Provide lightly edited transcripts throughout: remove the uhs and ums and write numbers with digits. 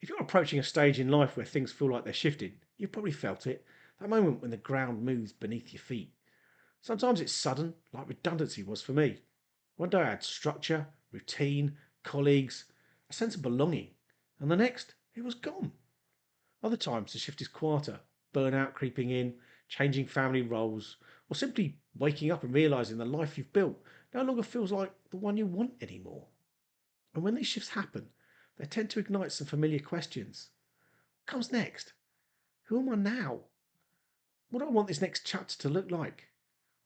If you're approaching a stage in life where things feel like they're shifting, you've probably felt it. That moment when the ground moves beneath your feet. Sometimes it's sudden, like redundancy was for me. One day I had structure, routine, colleagues, a sense of belonging, and the next, it was gone. Other times the shift is quieter, burnout creeping in, changing family roles, or simply waking up and realizing the life you've built no longer feels like the one you want anymore. And when these shifts happen, they tend to ignite some familiar questions. What comes next? Who am I now? What do I want this next chapter to look like?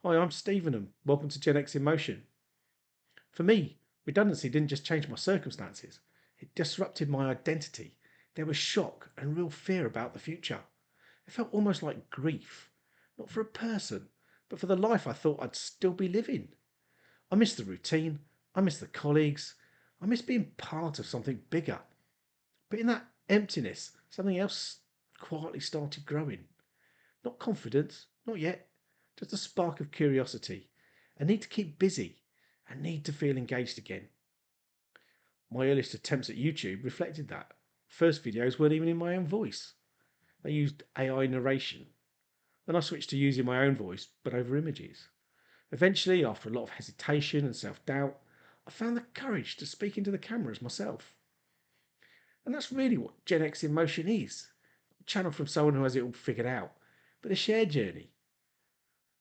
Hi, I'm Stephen and welcome to Gen X in Motion. For me, redundancy didn't just change my circumstances, it disrupted my identity. There was shock and real fear about the future. It felt almost like grief, not for a person, but for the life I thought I'd still be living. I missed the routine, I missed the colleagues, I missed being part of something bigger. But in that emptiness, something else quietly started growing. Not confidence, not yet, just a spark of curiosity, a need to keep busy, a need to feel engaged again. My earliest attempts at YouTube reflected that. First videos weren't even in my own voice. They used AI narration. Then I switched to using my own voice, but over images. Eventually, after a lot of hesitation and self doubt, I found the courage to speak into the cameras myself. And that's really what Gen X in Motion is, a channel from someone who has it all figured out, but a shared journey.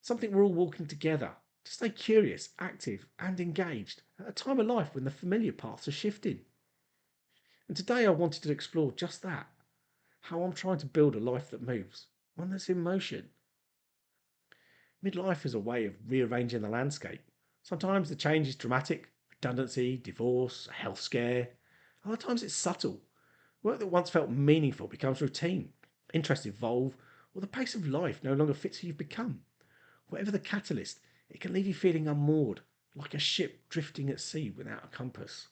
Something we're all walking together to stay curious, active, and engaged at a time of life when the familiar paths are shifting. And today I wanted to explore just that, how I'm trying to build a life that moves, one that's in motion. Midlife is a way of rearranging the landscape. Sometimes the change is dramatic, redundancy, divorce, a health scare. Other times it's subtle. Work that once felt meaningful becomes routine. Interests evolve, or the pace of life no longer fits who you've become. Whatever the catalyst, it can leave you feeling unmoored, like a ship drifting at sea without a compass.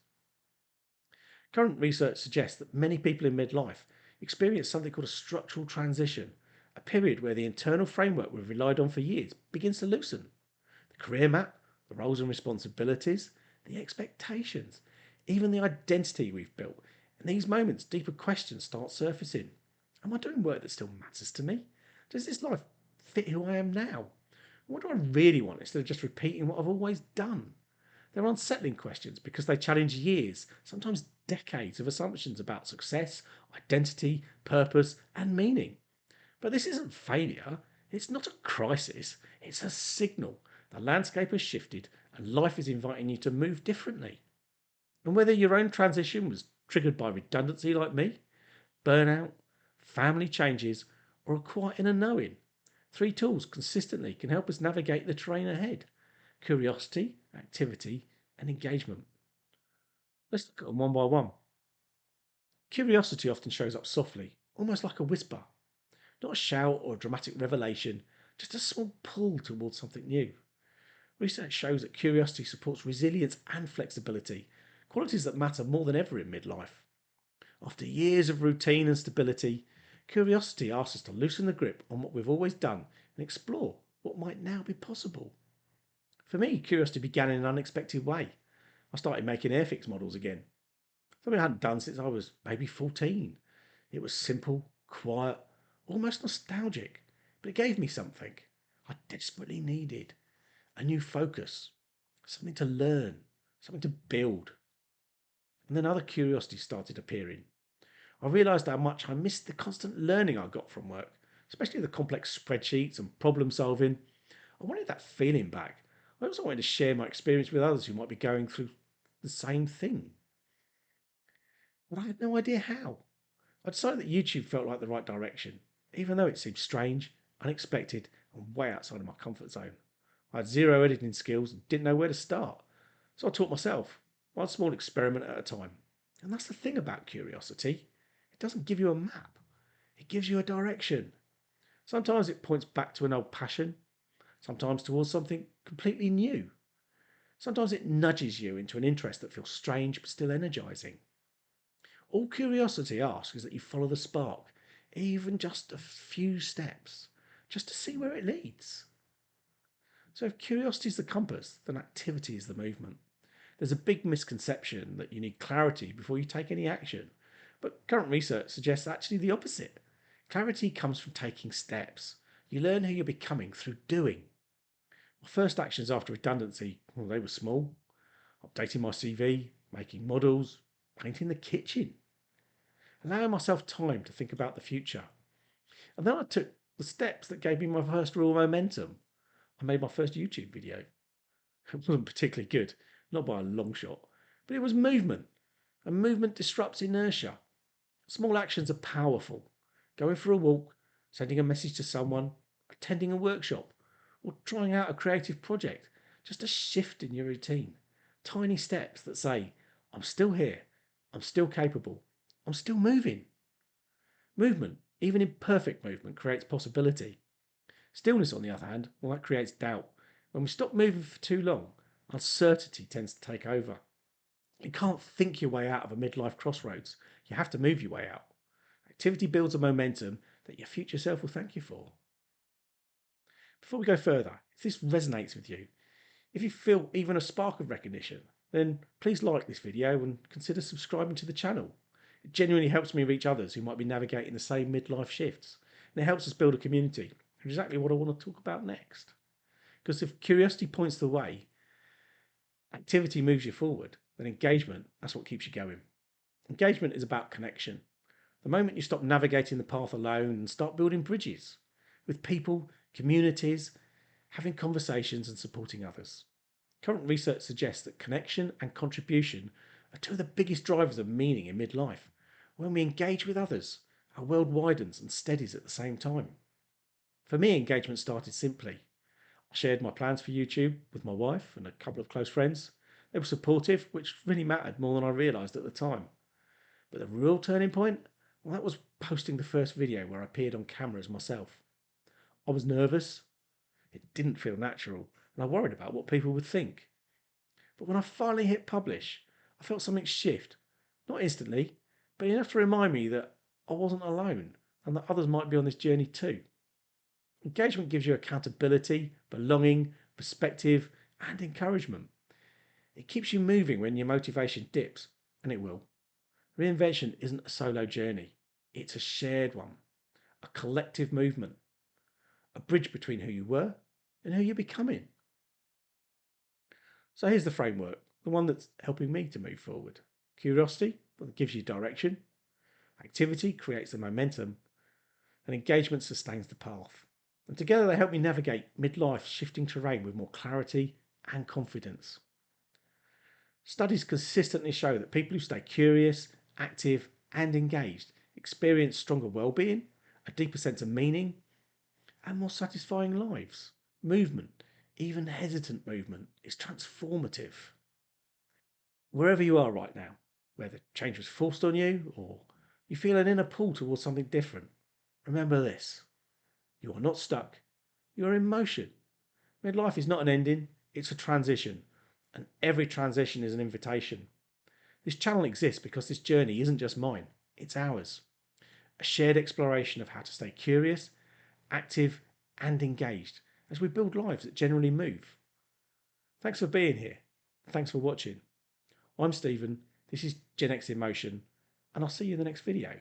Current research suggests that many people in midlife experience something called a structural transition, a period where the internal framework we've relied on for years begins to loosen. The career map, the roles and responsibilities, the expectations, even the identity we've built. In these moments, deeper questions start surfacing. Am I doing work that still matters to me? Does this life fit who I am now? What do I really want instead of just repeating what I've always done? They're unsettling questions because they challenge years, sometimes decades of assumptions about success, identity, purpose, and meaning. But this isn't failure, it's not a crisis, it's a signal. The landscape has shifted and life is inviting you to move differently. And whether your own transition was triggered by redundancy like me, burnout, family changes, or a quiet inner knowing, three tools consistently can help us navigate the terrain ahead: curiosity, activity, and engagement. Let's look at them one by one. Curiosity often shows up softly, almost like a whisper. Not a shout or a dramatic revelation, just a small pull towards something new. Research shows that curiosity supports resilience and flexibility, qualities that matter more than ever in midlife. After years of routine and stability, curiosity asks us to loosen the grip on what we've always done and explore what might now be possible. For me, curiosity began in an unexpected way. I started making airfix models again, something I hadn't done since I was maybe 14. It was simple, quiet, almost nostalgic, but it gave me something I desperately needed: a new focus, something to learn, something to build. And then other curiosities started appearing. I realised how much I missed the constant learning I got from work, especially the complex spreadsheets and problem solving. I wanted that feeling back. I also wanted to share my experience with others who might be going through the same thing, but I had no idea how. I decided that YouTube felt like the right direction, even though it seemed strange, unexpected, and way outside of my comfort zone. I had zero editing skills and didn't know where to start, so I taught myself, one small experiment at a time. And that's the thing about curiosity: it doesn't give you a map, it gives you a direction. Sometimes it points back to an old passion, sometimes towards something completely new. Sometimes it nudges you into an interest that feels strange but still energizing. All curiosity asks is that you follow the spark, even just a few steps, just to see where it leads. So, if curiosity is the compass, then activity is the movement. There's a big misconception that you need clarity before you take any action. But current research suggests actually the opposite. Clarity comes from taking steps. You learn who you're becoming through doing. My first actions after redundancy, well, they were small. Updating my CV, making models, painting the kitchen, allowing myself time to think about the future. And then I took the steps that gave me my first real momentum. I made my first YouTube video. It wasn't particularly good, not by a long shot, but it was movement. And movement disrupts inertia. Small actions are powerful. Going for a walk, sending a message to someone, attending a workshop, or trying out a creative project. Just a shift in your routine. Tiny steps that say, I'm still here, I'm still capable, I'm still moving. Movement, even imperfect movement, creates possibility. Stillness, on the other hand, well, that creates doubt. When we stop moving for too long, uncertainty tends to take over. You can't think your way out of a midlife crossroads. You have to move your way out. Activity builds a momentum that your future self will thank you for. Before we go further, if this resonates with you, if you feel even a spark of recognition, then please like this video and consider subscribing to the channel. It genuinely helps me reach others who might be navigating the same midlife shifts, and it helps us build a community. Exactly what I want to talk about next. Because if curiosity points the way, activity moves you forward, then engagement, that's what keeps you going. Engagement is about connection. The moment you stop navigating the path alone and start building bridges with people, communities, having conversations and supporting others. Current research suggests that connection and contribution are two of the biggest drivers of meaning in midlife. When we engage with others, our world widens and steadies at the same time. For me, engagement started simply. I shared my plans for YouTube with my wife and a couple of close friends. They were supportive, which really mattered more than I realised at the time. But the real turning point, well, that was posting the first video where I appeared on camera as myself. I was nervous. It didn't feel natural, and I worried about what people would think. But when I finally hit publish, I felt something shift. Not instantly, but enough to remind me that I wasn't alone and that others might be on this journey too. Engagement gives you accountability, belonging, perspective, and encouragement. It keeps you moving when your motivation dips, and it will. Reinvention isn't a solo journey, it's a shared one, a collective movement, a bridge between who you were and who you're becoming. So here's the framework, the one that's helping me to move forward. Curiosity, that gives you direction. Activity creates the momentum. And engagement sustains the path. And together they help me navigate midlife shifting terrain with more clarity and confidence. Studies consistently show that people who stay curious, active, and engaged experience stronger well-being, a deeper sense of meaning, and more satisfying lives. Movement, even hesitant movement, is transformative. Wherever you are right now, whether change was forced on you or you feel an inner pull towards something different, remember this. You are not stuck. You are in motion. Midlife is not an ending, it's a transition. And every transition is an invitation. This channel exists because this journey isn't just mine, it's ours. A shared exploration of how to stay curious, active, and engaged as we build lives that genuinely move. Thanks for being here. Thanks for watching. I'm Stephen, this is Gen X in Motion, and I'll see you in the next video.